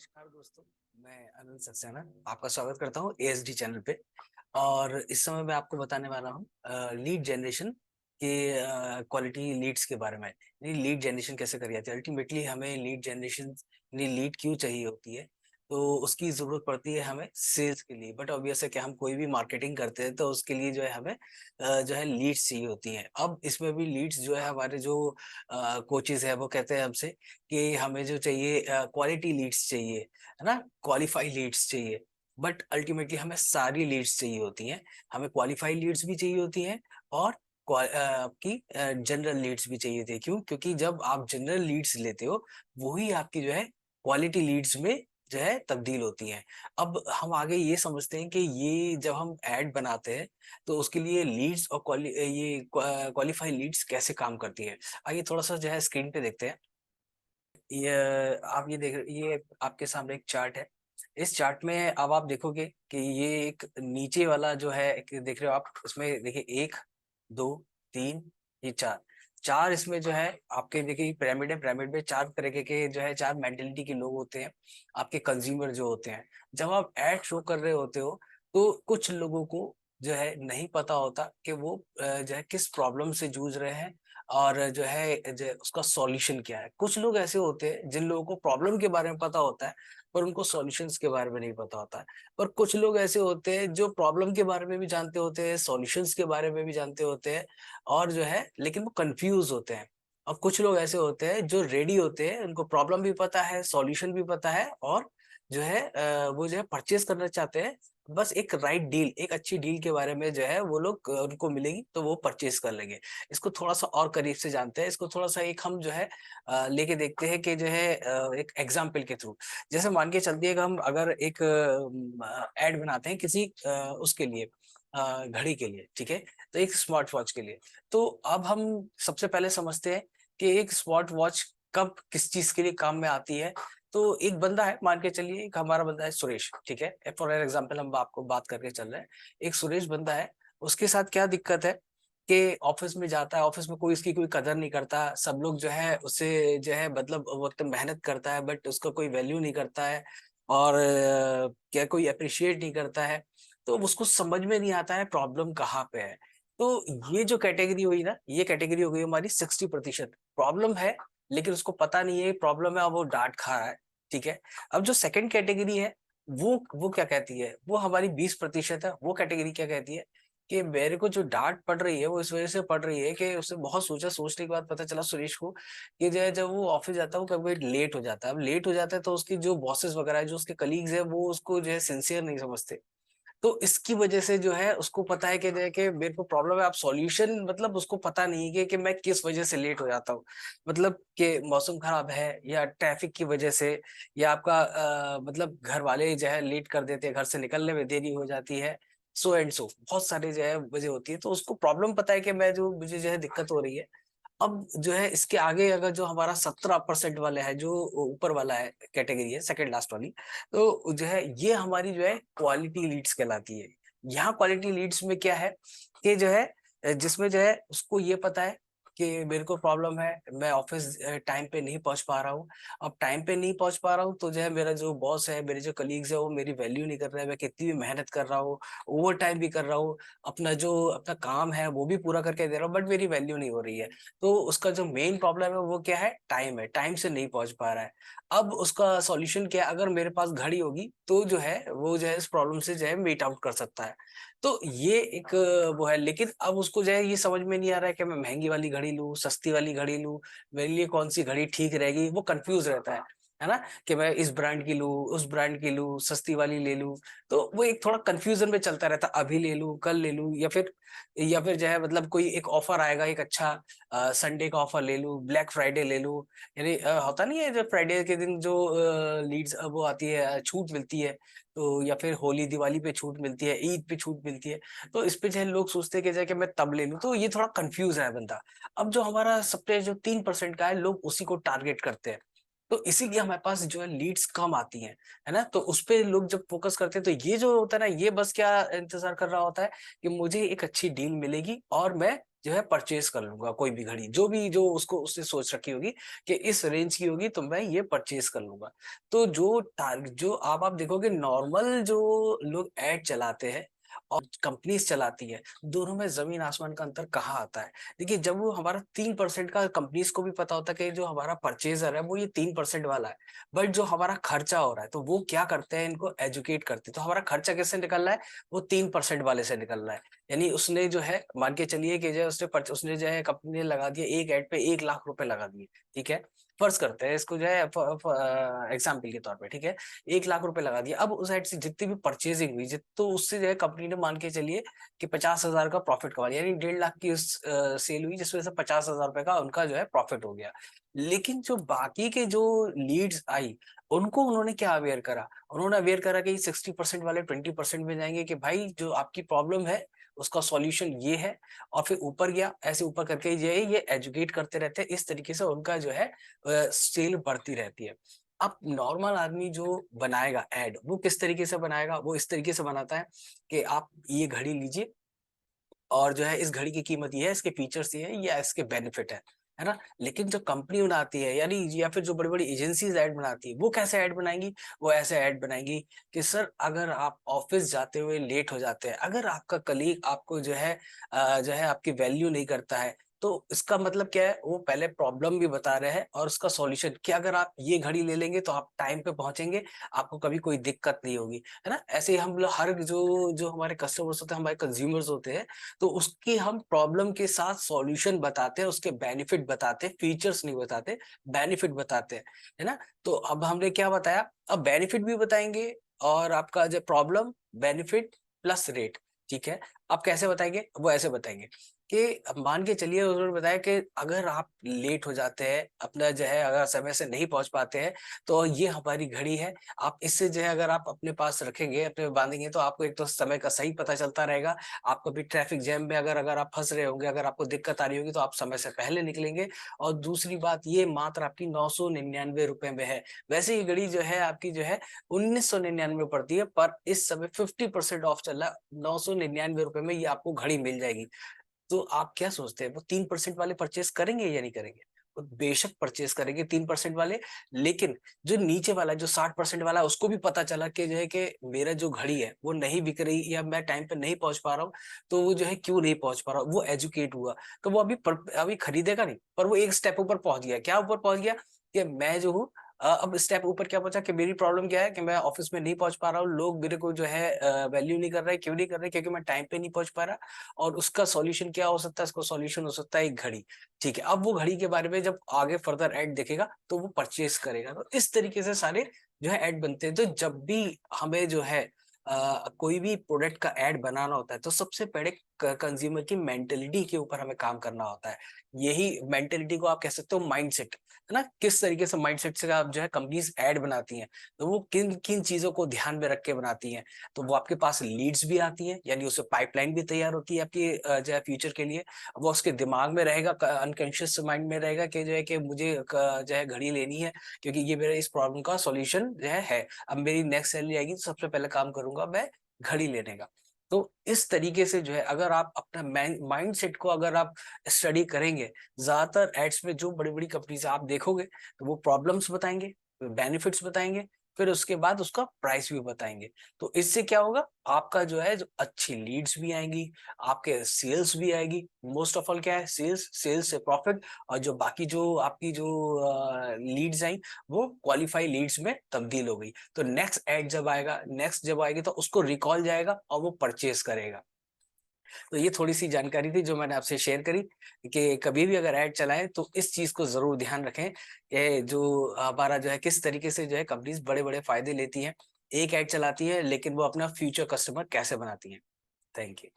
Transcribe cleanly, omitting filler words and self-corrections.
नमस्कार दोस्तों, मैं अनिल सक्सेना आपका स्वागत करता हूँ एएसडी चैनल पे। और इस समय मैं आपको बताने वाला हूँ लीड जनरेशन के क्वालिटी लीड्स के बारे में। लीड जनरेशन कैसे करी जाती है, अल्टीमेटली हमें लीड जनरेशन लीड क्यों चाहिए होती है। तो उसकी जरूरत पड़ती है हमें सेल्स के लिए, बट ऑब्वियस है कि हम कोई भी मार्केटिंग करते हैं तो उसके लिए जो है हमें जो है लीड्स चाहिए होती हैं। अब इसमें भी लीड्स जो है हमारे जो कोचेज है वो कहते हैं हमसे कि हमें जो चाहिए क्वालिटी लीड्स चाहिए, है ना, क्वालिफाई लीड्स चाहिए। बट अल्टीमेटली हमें सारी लीड्स चाहिए होती हैं। हमें क्वालिफाई लीड्स भी चाहिए होती हैं और आपकी जनरल लीड्स भी चाहिए थी। क्यों? क्योंकि जब आप जनरल लीड्स लेते हो वही आपकी जो है क्वालिटी लीड्स में जो है तब्दील होती हैं। अब हम आगे ये समझते हैं कि ये जब हम ऐड बनाते हैं तो उसके लिए लीड्स और ये क्वालिफाई लीड्स कैसे काम करती है। आइए थोड़ा सा जो है स्क्रीन पे देखते हैं। ये आप ये देख ये आपके सामने एक चार्ट है। इस चार्ट में अब आप देखोगे कि ये एक नीचे वाला जो है देख रहे हो आप, इसमें देखिए एक, दो, तीन, ये चार। चार इसमें जो है आपके देखिए पिरामिड है। पिरामिड में चार तरीके के जो है चार मेंटेलिटी के लोग होते हैं, आपके कंज्यूमर जो होते हैं। जब आप एड शो कर रहे होते हो तो कुछ लोगों को जो है नहीं पता होता कि वो जो है किस प्रॉब्लम से जूझ रहे हैं और जो है उसका सॉल्यूशन क्या है। कुछ लोग ऐसे होते हैं जिन लोगों को प्रॉब्लम के बारे में पता होता है पर उनको सॉल्यूशंस के बारे में नहीं पता होता है। पर कुछ लोग ऐसे होते हैं जो प्रॉब्लम के बारे में भी जानते होते हैं, सॉल्यूशंस के बारे में भी जानते होते हैं, और जो है लेकिन वो कंफ्यूज होते हैं। और कुछ लोग ऐसे होते हैं जो रेडी होते हैं, उनको प्रॉब्लम भी पता है, सॉल्यूशन भी पता है, और जो है वो जो है परचेज करना चाहते हैं। बस एक राइट डील, एक अच्छी डील के बारे में जो है वो लोग उनको मिलेगी तो वो परचेज कर लेंगे। इसको थोड़ा सा और करीब से जानते हैं। इसको थोड़ा सा एक हम जो है लेके देखते हैं कि जो है एक एग्जाम्पल के थ्रू। जैसे मान के चलती है कि हम अगर एक एड बनाते हैं किसी उसके लिए, घड़ी के लिए, ठीक है, तो एक स्मार्ट वॉच के लिए। तो अब हम सबसे पहले समझते हैं कि एक स्मार्ट वॉच कब किस चीज के लिए काम में आती है। तो एक बंदा है, मान के चलिए एक हमारा बंदा है सुरेश, ठीक है, फॉर एग्जाम्पल हम आपको बात करके चल रहे हैं। एक सुरेश बंदा है, उसके साथ क्या दिक्कत है कि ऑफिस में जाता है, ऑफिस में कोई इसकी कोई कदर नहीं करता। सब लोग जो है उससे जो है मतलब वक्त मेहनत करता है बट उसका कोई वैल्यू नहीं करता है, और क्या कोई अप्रिशिएट नहीं करता है। तो उसको समझ में नहीं आता है प्रॉब्लम कहाँ पे है। तो ये जो कैटेगरी हुई ना, ये कैटेगरी हो गई हमारी 60%। प्रॉब्लम है लेकिन उसको पता नहीं है प्रॉब्लम है और वो डांट खा रहा है, ठीक है। अब जो सेकंड कैटेगरी है वो क्या कहती है, वो हमारी 20% है। वो कैटेगरी क्या कहती है कि मेरे को जो डांट पड़ रही है वो इस वजह से पड़ रही है कि उसने बहुत सोचा, सोचने के बाद पता चला सुरेश को कि जो है जब वो ऑफिस जाता है वो कभी लेट हो जाता है। अब लेट हो जाता है तो उसकी जो बॉसेस वगैरह है, जो उसके कलीग्स है, वो उसको जो है सिंसियर नहीं समझते। तो इसकी वजह से जो है उसको पता है कि जो है कि मेरे को प्रॉब्लम है। आप सॉल्यूशन मतलब उसको पता नहीं है कि मैं किस वजह से लेट हो जाता हूँ। मतलब कि मौसम खराब है या ट्रैफिक की वजह से, या आपका मतलब घर वाले जो है लेट कर देते हैं, घर से निकलने में देरी हो जाती है, सो एंड सो बहुत सारे जो है वजह होती है। तो उसको प्रॉब्लम पता है कि मैं जो मुझे जो है दिक्कत हो रही है। अब जो है इसके आगे अगर जो हमारा 17% वाला है, जो ऊपर वाला है कैटेगरी है, सेकंड लास्ट वाली, तो जो है ये हमारी जो है क्वालिटी लीड्स कहलाती है। यहाँ क्वालिटी लीड्स में क्या है कि जो है जिसमें जो है उसको ये पता है कि मेरे को प्रॉब्लम है, मैं ऑफिस टाइम पे नहीं पहुंच पा रहा हूँ। अब टाइम पे नहीं पहुंच पा रहा हूँ तो जो है मेरा जो बॉस है, मेरे जो कलीग्स है, वो मेरी वैल्यू नहीं कर रहे हैं। मैं कितनी भी मेहनत कर रहा हूँ, ओवर टाइम भी कर रहा हूँ, अपना काम है वो भी पूरा करके दे रहा हूँ, बट मेरी वैल्यू नहीं हो रही है। तो उसका जो मेन प्रॉब्लम है वो क्या है, टाइम है, टाइम से नहीं पहुंच पा रहा है। अब उसका सॉल्यूशन क्या है, अगर मेरे पास घड़ी होगी तो जो है वो जो है इस प्रॉब्लम से जो है मीट आउट कर सकता है। तो ये एक वो है। लेकिन अब उसको जो है ये समझ में नहीं आ रहा है कि मैं महंगी वाली घड़ी लूं, सस्ती वाली घड़ी लूं, मेरे लिए कौन सी घड़ी ठीक रहेगी। वो कंफ्यूज रहता है ना, कि मैं इस ब्रांड की लूं, उस ब्रांड की लूं, सस्ती वाली ले लूं। तो वो एक थोड़ा कंफ्यूजन में चलता रहता, अभी ले लूं, कल ले लूं, या फिर जो है मतलब कोई एक ऑफर आएगा, एक अच्छा संडे का ऑफर ले लूं, ब्लैक फ्राइडे ले लूं। यानी होता नहीं है जब फ्राइडे के दिन जो लीड्स वो आती है, छूट मिलती है। तो या फिर होली दिवाली पे छूट मिलती है, ईद पे छूट मिलती है। तो इस पे जो है लोग सोचते हैं कि जाके मैं तब ले लूं। तो ये थोड़ा कंफ्यूज है बंदा। अब जो हमारा सबसे जो 3% का है, लोग उसी को टारगेट करते हैं। तो इसीलिए हमारे पास जो है लीड्स कम आती हैं, है ना। तो उस पे लोग जब फोकस करते हैं तो ये जो होता है ना, ये बस क्या इंतजार कर रहा होता है कि मुझे एक अच्छी डील मिलेगी और मैं जो है परचेज कर लूंगा कोई भी घड़ी, जो भी जो उसको उसने सोच रखी होगी कि इस रेंज की होगी तो मैं ये परचेज कर लूंगा। तो जो टारगेट जो आप देखोगे नॉर्मल जो लोग ऐड चलाते हैं और कंपनीज चलाती है, दोनों में जमीन आसमान का अंतर कहाँ आता है। देखिए जब वो हमारा 3% का, कंपनीज को भी पता होता है कि जो हमारा परचेजर है वो ये 3% वाला है, बट जो हमारा खर्चा हो रहा है तो वो क्या करते हैं, इनको एजुकेट करते हैं। तो हमारा खर्चा किससे निकल रहा है, वो 3% वाले से निकल रहा है। यानी उसने जो है मान के चलिए कि जो उसने जो है कंपनी ने लगा दिया एक ऐड पे 1 लाख रुपए लगा दिए, ठीक है, फर्ज करते हैं इसको जो है एग्जाम्पल के तौर पे, ठीक है, 1 लाख रुपए लगा दिया। अब उस ऐड से जितनी भी परचेजिंग हुई तो उससे जो है कंपनी ने मान के चलिए कि 50,000 का प्रॉफिट कमा लिया, यानी 1.5 लाख की सेल हुई जिसमें से 50,000 रुपए का उनका जो है प्रॉफिट हो गया। लेकिन जो बाकी के जो लीड्स आई उनको उन्होंने क्या अवेयर करा, उन्होंने अवेयर करा कि 60% वाले 20% में जाएंगे कि भाई जो आपकी प्रॉब्लम है उसका सॉल्यूशन ये है, और फिर ऊपर गया, ऐसे ऊपर करके ये एजुकेट करते रहते हैं। इस तरीके से उनका जो है सेल बढ़ती रहती है। अब नॉर्मल आदमी जो बनाएगा एड, वो किस तरीके से बनाएगा, वो इस तरीके से बनाता है कि आप ये घड़ी लीजिए और जो है इस घड़ी की कीमत ये है, इसके फीचर्स ये है, या इसके बेनिफिट है ना। लेकिन जो कंपनी बनाती है यानी या फिर जो बड़ी बड़ी एजेंसीज ऐड बनाती है, वो कैसे ऐड बनाएंगी, वो ऐसे ऐड बनाएंगी कि सर अगर आप ऑफिस जाते हुए लेट हो जाते हैं, अगर आपका कलीग आपको जो है आपकी वैल्यू नहीं करता है, तो इसका मतलब क्या है, वो पहले प्रॉब्लम भी बता रहे हैं और उसका सॉल्यूशन कि अगर आप ये घड़ी ले लेंगे तो आप टाइम पे पहुंचेंगे, आपको कभी कोई दिक्कत नहीं होगी, है ना। ऐसे ही हम लोग हर जो जो हमारे कस्टमर्स होते हैं, हमारे कंज्यूमर्स होते हैं, तो उसकी हम प्रॉब्लम के साथ सॉल्यूशन बताते हैं, उसके बेनिफिट बताते हैं, फीचर्स नहीं बताते, बेनिफिट बताते हैं, है ना। तो अब हमने क्या बताया, अब बेनिफिट भी बताएंगे और आपका जो प्रॉब्लम, बेनिफिट प्लस रेट, ठीक है। अब कैसे बताएंगे, वो ऐसे बताएंगे कि अब मान के चलिए उन्होंने बताया कि अगर आप लेट हो जाते हैं, अपना जो है अगर समय से नहीं पहुंच पाते हैं, तो ये हमारी घड़ी है, आप इससे जो है अगर आप अपने पास रखेंगे, अपने बांधेंगे, तो आपको एक तो समय का सही पता चलता रहेगा। आप कभी ट्रैफिक जैम में अगर आप फंस रहे होंगे, अगर आपको दिक्कत आ रही होगी, तो आप समय से पहले निकलेंगे। और दूसरी बात, ये मात्र आपकी 999 रुपए में है। वैसे ये घड़ी जो है आपकी जो है 1999 पड़ती है, पर इस समय 50% ऑफ चल रहा है, 999 रुपए में ये आपको घड़ी मिल जाएगी। तो आप क्या सोचते हैं, वो 3% वाले परचेस करेंगे या नहीं करेंगे, वो बेशक परचेस करेंगे 3% वाले। लेकिन जो नीचे वाला, जो 60% वाला, उसको भी पता चला कि जो है कि मेरा जो घड़ी है वो नहीं बिक रही या मैं टाइम पे नहीं पहुंच पा रहा हूँ, तो वो जो है क्यों नहीं पहुंच पा रहा, वो एजुकेट हुआ। तो वो अभी खरीदेगा नहीं, पर वो एक स्टेप ऊपर पहुंच गया। क्या ऊपर पहुंच गया, कि मैं जो हूँ अब स्टेप ऊपर क्या पहुंचा कि मेरी प्रॉब्लम क्या है कि मैं ऑफिस में नहीं पहुंच पा रहा हूँ, लोग मेरे को जो है वैल्यू नहीं कर रहे, क्यों नहीं कर रहे, क्योंकि मैं टाइम पे नहीं पहुंच पा रहा। और उसका सॉल्यूशन क्या हो सकता है, इसको सॉल्यूशन हो सकता है एक घड़ी, ठीक है। अब वो घड़ी के बारे में जब आगे फर्दर ऐड देखेगा तो वो परचेज करेगा। तो इस तरीके से सारे जो है ऐड बनते हैं। तो जब भी हमें जो है कोई भी प्रोडक्ट का ऐड बनाना होता है, तो सबसे पहले कंज्यूमर की मेंटेलिटी के ऊपर हमें काम करना होता है। यही मेंटेलिटी को आप कह सकते हो माइंडसेट, है ना। किस तरीके से माइंडसेट से आप जो है कंपनीज ऐड बनाती हैं, तो वो किन किन चीजों को ध्यान में रख के बनाती हैं। तो वो आपके पास लीड्स भी आती हैं, यानी उससे पाइपलाइन भी तैयार होती है आपकी जो है फ्यूचर के लिए। वो उसके दिमाग में रहेगा, अनकॉन्शियस माइंड में रहेगा कि जो है कि मुझे जो है घड़ी लेनी है, क्योंकि ये मेरे इस प्रॉब्लम का सॉल्यूशन जो है। अब मेरी नेक्स्ट सैलरी आएगी तो सबसे पहले काम करूंगा मैं घड़ी लेने का। तो इस तरीके से जो है अगर आप अपना माइंड सेट को अगर आप स्टडी करेंगे, ज्यादातर एड्स में जो बड़ी बड़ी कंपनीज आप देखोगे, तो वो प्रॉब्लम्स बताएंगे, बेनिफिट्स बताएंगे, फिर उसके बाद उसका प्राइस भी बताएंगे। तो इससे क्या होगा, आपका जो है जो अच्छी लीड्स भी आएंगी, आपके सेल्स भी आएगी। मोस्ट ऑफ ऑल क्या है, सेल्स, सेल्स से प्रॉफिट। और जो बाकी जो आपकी जो लीड्स आई, वो क्वालिफाई लीड्स में तब्दील हो गई। तो नेक्स्ट जब आएगी तो उसको रिकॉल जाएगा और वो परचेज करेगा। तो ये थोड़ी सी जानकारी थी जो मैंने आपसे शेयर करी कि कभी भी अगर ऐड चलाएं तो इस चीज को जरूर ध्यान रखें कि जो हमारा जो है किस तरीके से जो है कंपनीज बड़े बड़े फायदे लेती हैं। एक ऐड चलाती है लेकिन वो अपना फ्यूचर कस्टमर कैसे बनाती हैं। Thank you.